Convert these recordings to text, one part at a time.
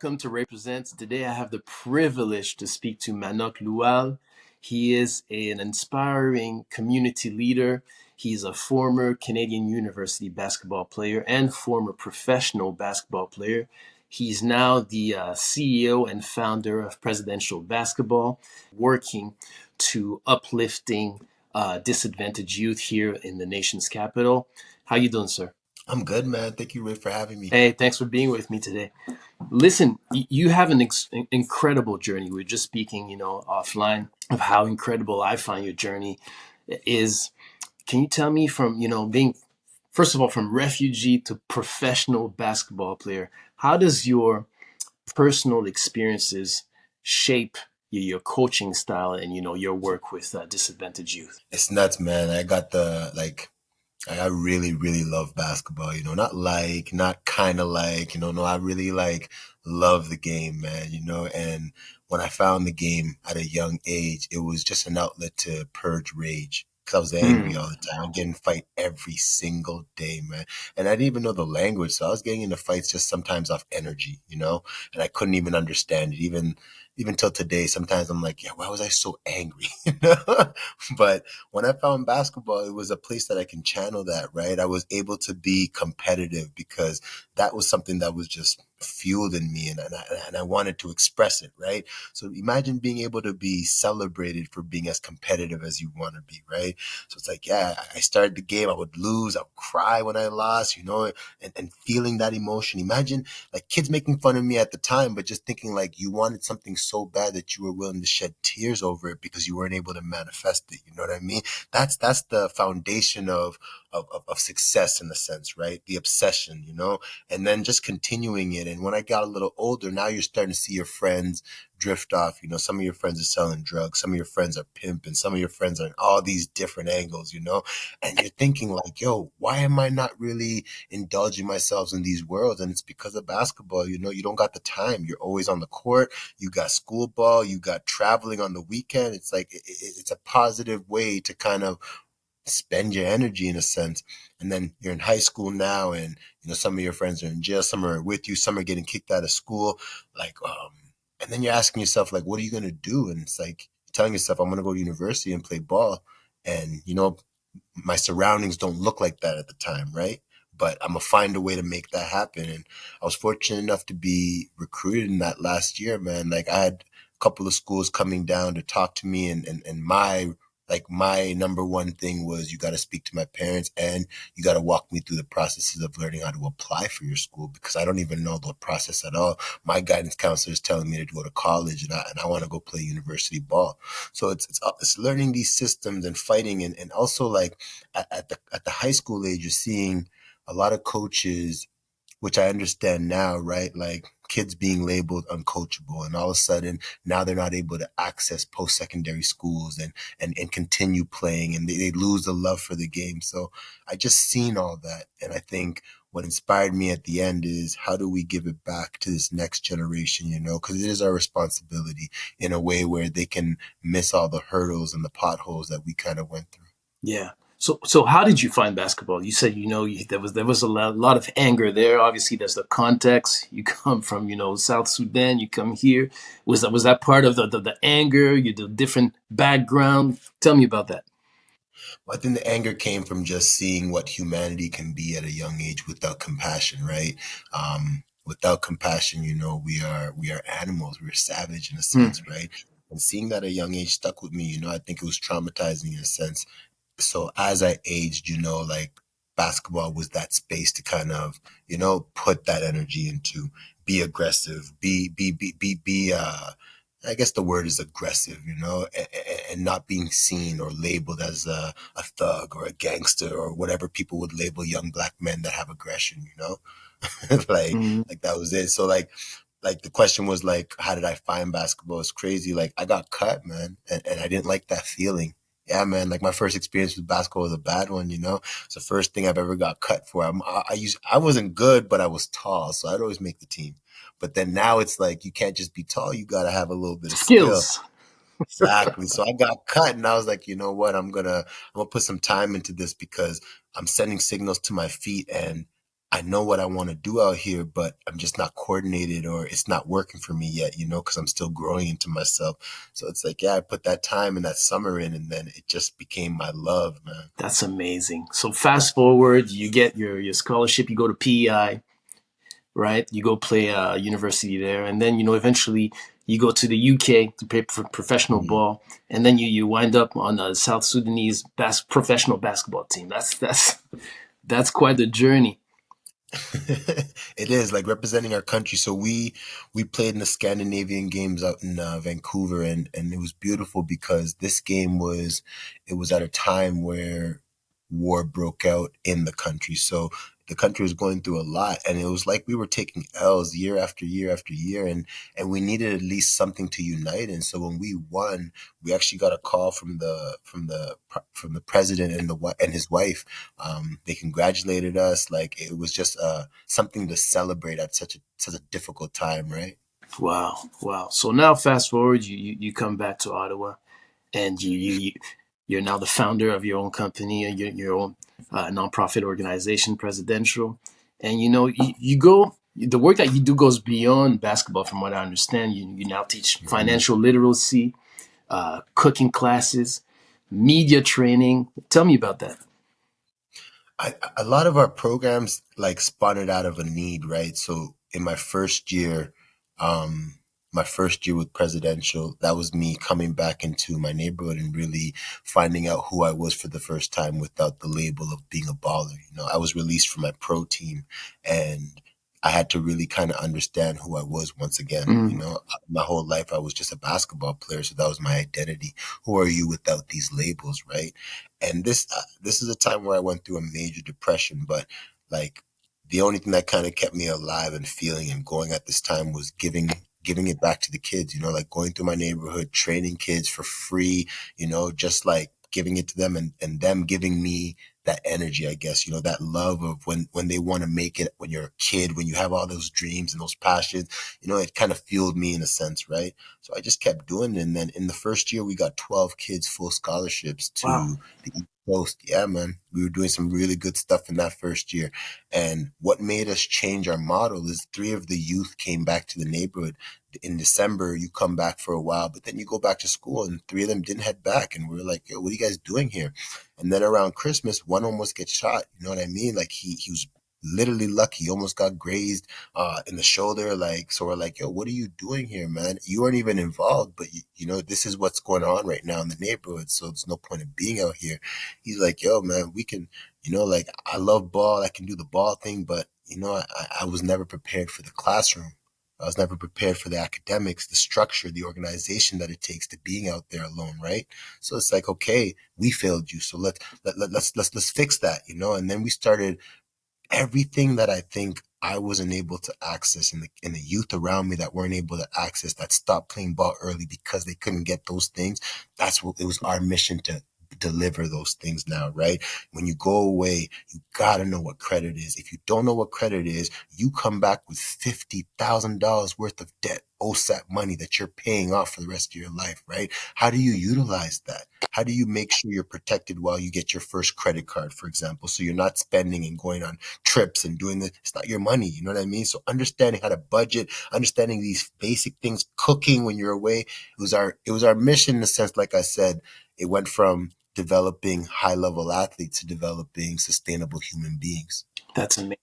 welcome to RayPresents. Today I have the privilege to speak to Manock Lual. He is an inspiring community leader. He's a former Canadian University basketball player and former professional basketball player. He's now the CEO and founder of Prezdential Basketball, working to uplifting disadvantaged youth here in the nation's capital. How you doing, sir? I'm good, man. Thank you, Ray, for having me. Hey, thanks for being with me today. Listen, you have an incredible journey. We are just speaking, offline of how incredible I find your journey is. Can you tell me from, being, first of all, from refugee to professional basketball player, how does your personal experiences shape your coaching style and, your work with disadvantaged youth? It's nuts, man. I really, really love basketball, not kind of no, I really love the game, man, and when I found the game at a young age, it was just an outlet to purge rage. Cause I was angry all the time. I'm getting fight every single day, man. And I didn't even know the language. So I was getting into fights just sometimes off energy, and I couldn't even understand it. Even till today, sometimes I'm like, yeah, why was I so angry? But when I found basketball, it was a place that I can channel that, right? I was able to be competitive because that was something that was just fueled in me and I wanted to express it, right? So imagine being able to be celebrated for being as competitive as you want to be, right? So it's like, yeah, I started the game, I would lose, I would cry when I lost, and feeling that emotion. Imagine like kids making fun of me at the time, but just thinking like you wanted something so bad that you were willing to shed tears over it because you weren't able to manifest it. You know what I mean? That's the foundation of success in a sense, right? The obsession, and then just continuing it. And when I got a little older, now you're starting to see your friends drift off. Some of your friends are selling drugs, some of your friends are pimping, some of your friends are in all these different angles, and you're thinking like, yo, why am I not really indulging myself in these worlds? And it's because of basketball. You don't got the time. You're always on the court. You got school ball. You got traveling on the weekend. It's like it's a positive way to kind of spend your energy in a sense. And then you're in high school now, and some of your friends are in jail, some are with you, some are getting kicked out of school. Like, and then you're asking yourself, like, what are you gonna do? And it's like telling yourself, I'm gonna go to university and play ball. And my surroundings don't look like that at the time, right? But I'm gonna find a way to make that happen. And I was fortunate enough to be recruited in that last year, man. Like I had a couple of schools coming down to talk to me, and my number one thing was you got to speak to my parents and you got to walk me through the processes of learning how to apply for your school, because I don't even know the process at all. My guidance counselor is telling me to go to college, and I want to go play university ball. So it's learning these systems and fighting, and also like at the high school age, you're seeing a lot of coaches, which I understand now, right? Like kids being labeled uncoachable, and all of a sudden now they're not able to access post-secondary schools and continue playing, and they lose the love for the game. So I just seen all that. And I think what inspired me at the end is how do we give it back to this next generation, because it is our responsibility in a way where they can miss all the hurdles and the potholes that we kind of went through. Yeah. So how did you find basketball? You said there was a lot of anger there. Obviously, there's the context. You come from South Sudan. You come here. Was that part of the anger? The different background. Tell me about that. Well, I think the anger came from just seeing what humanity can be at a young age without compassion, right? Without compassion, we are animals. We're savage in a sense, Hmm. right? And seeing that at a young age stuck with me. I think it was traumatizing in a sense. So as I aged, like basketball was that space to kind of, put that energy into, be aggressive, be I guess the word is aggressive, and not being seen or labeled as a thug or a gangster or whatever people would label young black men that have aggression, like Hmm. like that was it. So like the question was like, how did I find basketball? It's crazy. Like I got cut, man, and I didn't like that feeling. Yeah, man. Like my first experience with basketball was a bad one. It's the first thing I've ever got cut for. I wasn't good, but I was tall, so I'd always make the team. But then now it's like you can't just be tall; you got to have a little bit of skill. Skills. Exactly. So I got cut, and I was like, you know what? I'm gonna put some time into this because I'm sending signals to my feet, and I know what I want to do out here, but I'm just not coordinated or it's not working for me yet, because I'm still growing into myself. So it's like, yeah, I put that time and that summer in, and then it just became my love, man. That's amazing. So fast forward, you get your scholarship, you go to PEI, right? You go play university there, and then eventually you go to the UK to play professional Mhm. ball, and then you wind up on the South Sudanese professional basketball team. That's quite the journey. It is like representing our country. So we played in the Scandinavian games out in Vancouver, and it was beautiful because this game was it was at a time where war broke out in the country. So the country was going through a lot, and it was like we were taking L's year after year after year, and we needed at least something to unite in. So when we won, we actually got a call from the president and his wife. They congratulated us. Like it was just something to celebrate at such a difficult time, right? Wow, wow. So now fast forward, you come back to Ottawa, and you're now the founder of your own company and your own nonprofit organization, Prezdential. And you go the work that you do goes beyond basketball, from what I understand. You now teach Mhm. financial literacy, cooking classes, media training. Tell me about that. A lot of our programs like spun out of a need, right? So in um, my first year with Presidential, that was me coming back into my neighborhood and really finding out who I was for the first time without the label of being a baller. I was released from my pro team, and I had to really kind of understand who I was once again. Mm, My whole life I was just a basketball player, so that was my identity. Who are you without these labels, right? And this is a time where I went through a major depression, but like the only thing that kind of kept me alive and feeling and going at this time was giving it back to the kids, like going through my neighborhood, training kids for free, just like giving it to them, and them giving me that energy, I guess, that love of when they want to make it, when you're a kid, when you have all those dreams and those passions, it kind of fueled me in a sense, right? So I just kept doing it. And then in the first year, we got 12 kids full scholarships wow, to the East Coast. Yeah, man. We were doing some really good stuff in that first year. And what made us change our model is three of the youth came back to the neighborhood. In December, you come back for a while, but then you go back to school, and three of them didn't head back. And we were like, yo, what are you guys doing here? And then around Christmas, one almost gets shot. You know what I mean? Like he was literally lucky. He almost got grazed in the shoulder. Like, so we're like, yo, what are you doing here, man? You weren't even involved, but this is what's going on right now in the neighborhood. So there's no point in being out here. He's like, yo, man, we can, like I love ball. I can do the ball thing, but I was never prepared for the classroom. I was never prepared for the academics, the structure, the organization that it takes to being out there alone, right? So it's like, okay, we failed you, so let's fix that, And then we started everything that I think I wasn't able to access, in the youth around me that weren't able to access, that stopped playing ball early because they couldn't get those things. That's what it was, our mission to deliver those things now, right? When you go away, you gotta know what credit is. If you don't know what credit is, you come back with $50,000 worth of debt, OSAP money that you're paying off for the rest of your life, right? How do you utilize that? How do you make sure you're protected while you get your first credit card, for example, so you're not spending and going on trips and doing this? It's not your money, you know what I mean? So understanding how to budget, understanding these basic things, cooking when you're away, it was our mission in a sense. Like I said, it went from developing high level athletes to developing sustainable human beings. that's amazing.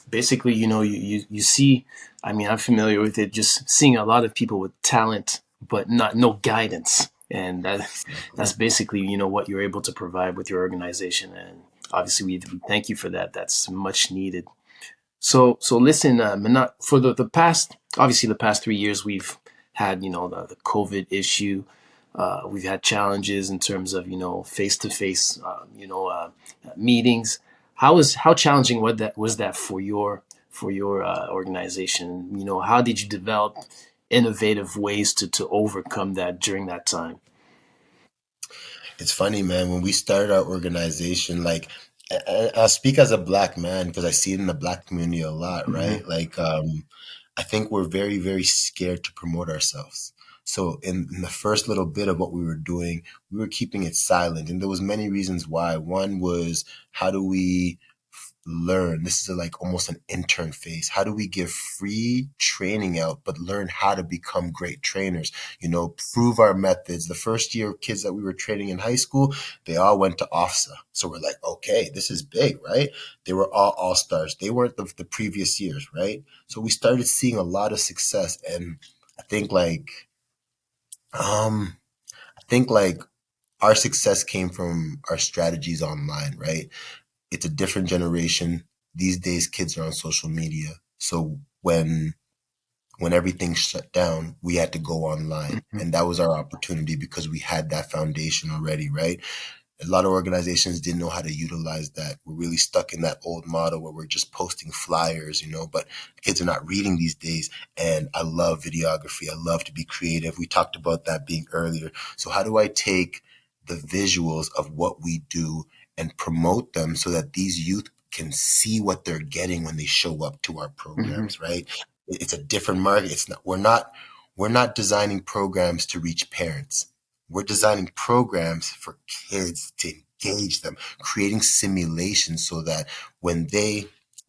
Basically, you see, I mean, I'm familiar with it, just seeing a lot of people with talent, but not no guidance. And that's Exactly. basically, what you're able to provide with your organization. And obviously, we thank you for that. That's much needed. So listen, Manock, for the past, obviously the past 3 years, we've had, the COVID issue. We've had challenges in terms of, face to face, meetings. How challenging was that for your organization? How did you develop innovative ways to overcome that during that time? It's funny, man. When we started our organization, like I'll speak as a black man because I see it in the black community a lot, Hmm. right? Like, I think we're very, very scared to promote ourselves. So in the first little bit of what we were doing, we were keeping it silent, and there was many reasons why. One was, how do we learn? This is like almost an intern phase. How do we give free training out, but learn how to become great trainers? You know, prove our methods. The first year of kids that we were training in high school, they all went to OFSA. So we're like, okay, this is big, right? They were all stars. They weren't the previous years, right? So we started seeing a lot of success. And I think um, I think like our success came from our strategies online, right? It's a different generation. These days, kids are on social media. So when everything shut down, we had to go online. Mhm. And that was our opportunity because we had that foundation already, right? A lot of organizations didn't know how to utilize that. We're really stuck in that old model where we're just posting flyers, you know, but kids are not reading these days. And I love videography. I love to be creative. We talked about that being earlier. So how do I take the visuals of what we do and promote them so that these youth can see what they're getting when they show up to our Mhm. programs, right? It's a different market. We're not designing programs to reach parents. We're designing programs for kids to engage them, creating simulations so that when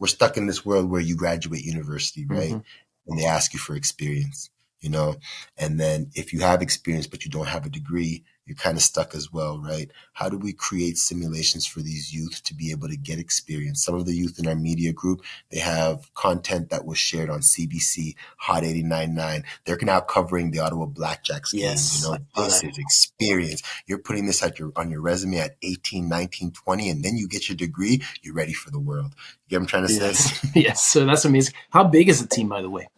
we're stuck in this world where you graduate university, right? Mhm. And they ask you for experience, you know? And then if you have experience, but you don't have a degree, you're kind of stuck as well, right? How do we create simulations for these youth to be able to get experience? Some of the youth in our media group, they have content that was shared on CBC, Hot 89.9. They're now covering the Ottawa Blackjacks game. You Yes, I know, saw this that. is experience. You're putting this on your resume at 18, 19, 20, and then you get your degree, you're ready for the world. You get what I'm trying to say? Yes, yes. So that's amazing. How big is the team, by the way?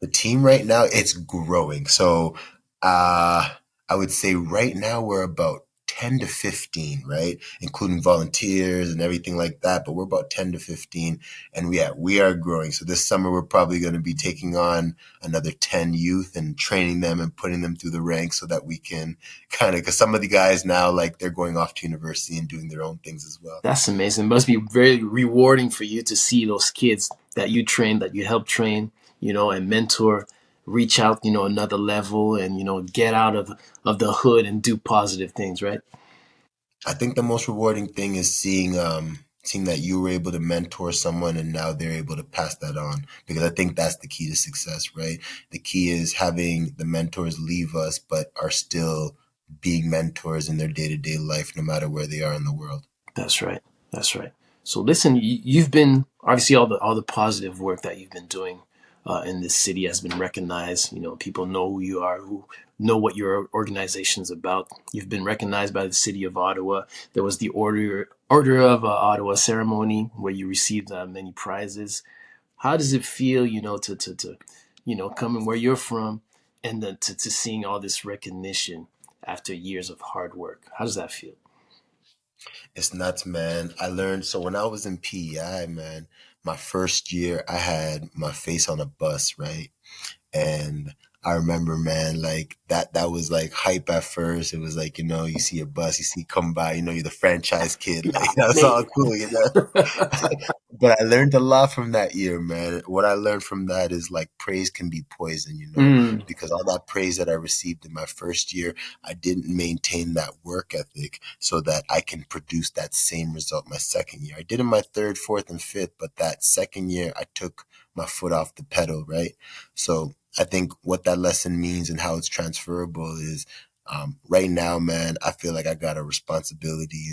The team right now, it's growing. So uh I would say right now we're about 10 to 15, right? Including volunteers and everything like that, but we're about 10 to 15 and we are growing. So this summer we're probably going to be taking on another 10 youth and training them and putting them through the ranks so that we can kind of cuz some of the guys now like they're going off to university and doing their own things as well. That's amazing. It must be very rewarding for you to see those kids that you train, that you help train, and mentor, reach out, another level, and get out of the hood and do positive things, right? I think the most rewarding thing is seeing that you were able to mentor someone and now they're able to pass that on, because I think that's the key to success, right? The key is having the mentors leave us but are still being mentors in their day-to-day life no matter where they are in the world. That's right. That's right. So listen, you've been obviously all the positive work that you've been doing in this city has been recognized. People know who you are, who know what your organization is about. You've been recognized by the city of Ottawa. There was the Order of Ottawa ceremony where you received many prizes. How does it feel, coming where you're from and then to seeing all this recognition after years of hard work? How does that feel? It's nuts, man. I learned so when I was in PEI, man, my first year I had my face on a bus, right? And I remember, man, like that was like hype at first. It was like, you see a bus, you see come by, you're the franchise kid, like that's all Amazing. cool. But I learned a lot from that year, man. What I learned from that is like praise can be poison, Mm, because all that praise that I received in my first year, I didn't maintain that work ethic so that I can produce that same result my second year. I did in my third, fourth, and fifth, but that second year I took my foot off the pedal, right? So I think what that lesson means and how it's transferable is right now, man, I feel like I got a responsibility.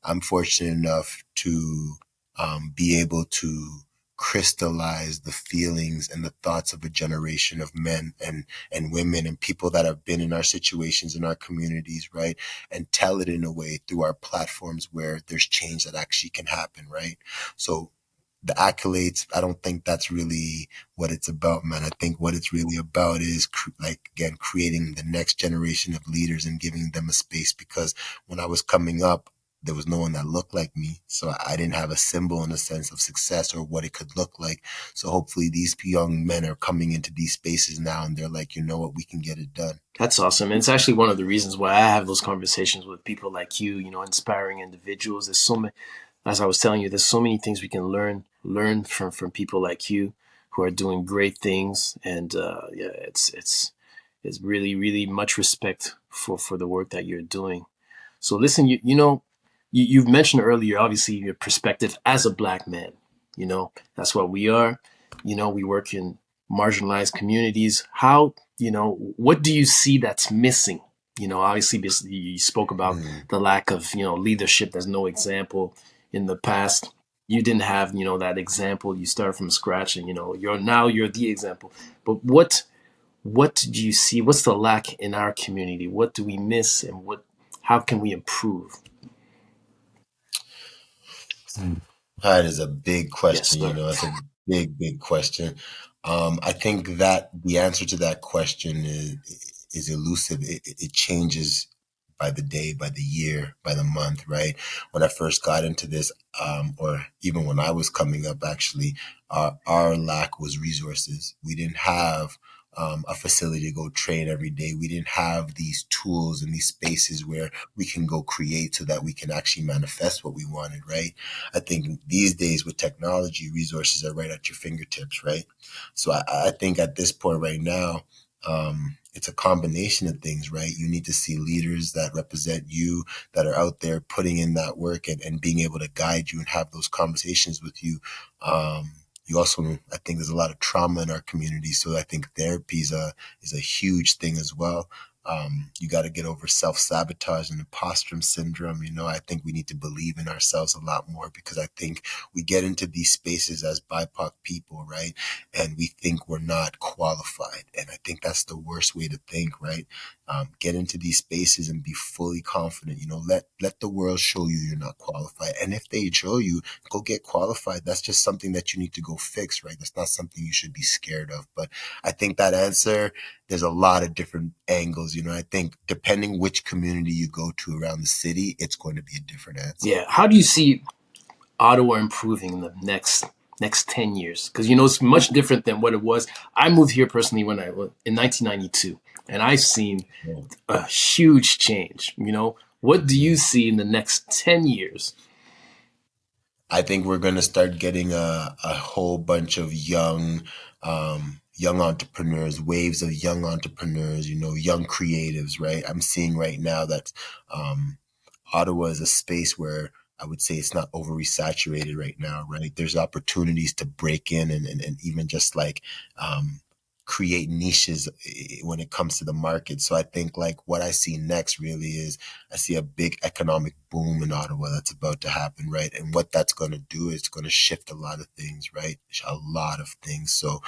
I'm fortunate enough to be able to crystallize the feelings and the thoughts of a generation of men and women and people that have been in our situations in our communities, right? And tell it in a way through our platforms where there's change that actually can happen, right? So the accolades, I don't think that's really what it's about, man. I think what it's really about is like again creating the next generation of leaders and giving them a space, because when I was coming up there was no one that looked like me, so I didn't have a symbol in a sense of success or what it could look like. So hopefully these young men are coming into these spaces now and they're like, you know what, we can get it done. that's awesome. And it's actually one of the reasons why I have those conversations with people like you, inspiring individuals. There's so many, as I was telling you, there's so many things we can learn from people like you who are doing great things. And yeah, it's really, really much respect for the work that you're doing. So listen, you've mentioned earlier, obviously, your perspective as a black man. That's what we are. We work in marginalized communities. How, what do you see that's missing? Obviously, you spoke about Mm. the lack of, leadership. There's no example in the past. You didn't have, that example. You start from scratch, and you're the example. But what do you see? What's the lack in our community? What do we miss, and how can we improve? That is a big Yes, question. sir. That's a big, big question. I think that the answer to that question is elusive. It changes by the day, by the year, by the month, right? When I first got into this, or even when I was coming up, actually, our lack was resources. We didn't have a facility to go train every day. We didn't have these tools and these spaces where we can go create so that we can actually manifest what we wanted, right? I think these days with technology, resources are right at your fingertips, right? So I think at this point right now, it's a combination of things, right? You need to see leaders that represent you, that are out there putting in that work and being able to guide you and have those conversations with you. You also, I think there's a lot of trauma in our community. So I think therapy is a huge thing as well. You got to get over self sabotage and imposter syndrome. I think we need to believe in ourselves a lot more because I think we get into these spaces as BIPOC people, right? And we think we're not qualified. And I think that's the worst way to think, right? Get into these spaces and be fully confident. Let the world show you you're not qualified. And if they show you, go get qualified. That's just something that you need to go fix, right? That's not something you should be scared of. But I think that answer, there's a lot of different angles. I think depending which community you go to around the city, it's going to be a different answer. Yeah. How do you see Ottawa improving in the next 10 years? Because it's much different than what it was. I moved here personally when I was in 1992, and I've seen Yeah. a huge change. What do you see in the next 10 years? I think we're going to start getting a whole bunch of young entrepreneurs, waves of young entrepreneurs, young creatives, right? I'm seeing right now that um, Ottawa is a space where I would say it's not overly saturated right now, right? There's opportunities to break in and even just like create niches when it comes to the market. So I think like what I see next really is I see a big economic boom in Ottawa that's about to happen, right? And what that's going to do is it's going to shift a lot of things, right? A lot of things. So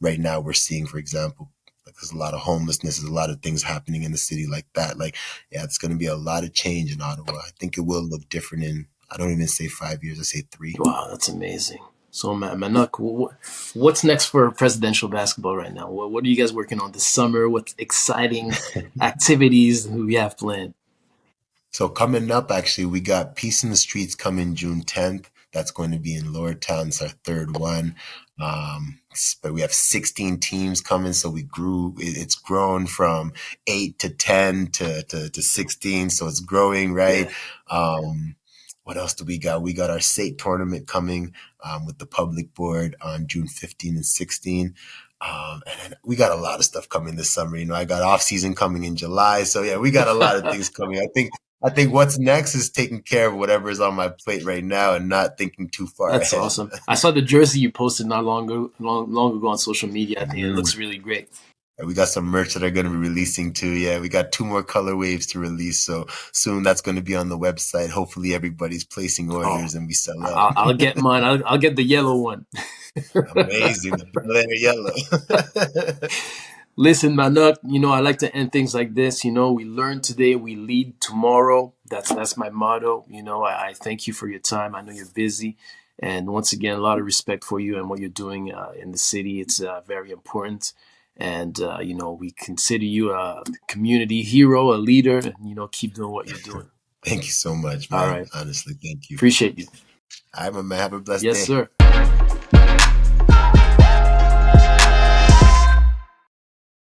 right now we're seeing, for example, like there's a lot of homelessness, there's a lot of things happening in the city like that. Like, yeah, it's going to be a lot of change in Ottawa. I think it will look different in, I don't even say 5 years, I say 3. Wow, that's amazing. So, Manock, what's next for presidential basketball right now? What are you guys working on this summer? What exciting activities do we have planned? So coming up, actually, we got Peace in the Streets coming June 10th. That's going to be in Lower Town. It's our third one. But we have 16 teams coming, so it's grown from 8 to 10 to 16, so it's growing, right? Yeah, What else do we got? We got our state tournament coming with the public board on June 15 and 16. And then we got a lot of stuff coming this summer. I got off season coming in July, so yeah, we got a lot of things coming. I think what's next is taking care of whatever is on my plate right now and not thinking too far that's ahead. awesome. I saw the jersey you posted not long ago on social media. I think it Mhm. looks really great. And we got some merch that are going to be releasing too. Yeah, we got 2 more color waves to release. So soon that's going to be on the website. Hopefully everybody's placing Oh, orders and we sell out. I'll get mine. I'll get the yellow one. Amazing. The Bel Air yellow. Listen, Manuk, I like to end things like this. We learn today, we lead tomorrow. That's my motto. I thank you for your time. I know you're busy. And once again, a lot of respect for you and what you're doing in the city. It's very important. And, we consider you a community hero, a leader, and, keep doing what you're doing. Thank you so much, All man. right. Honestly, thank you. Appreciate you. All right, my man. Have a blessed Yes, day. sir.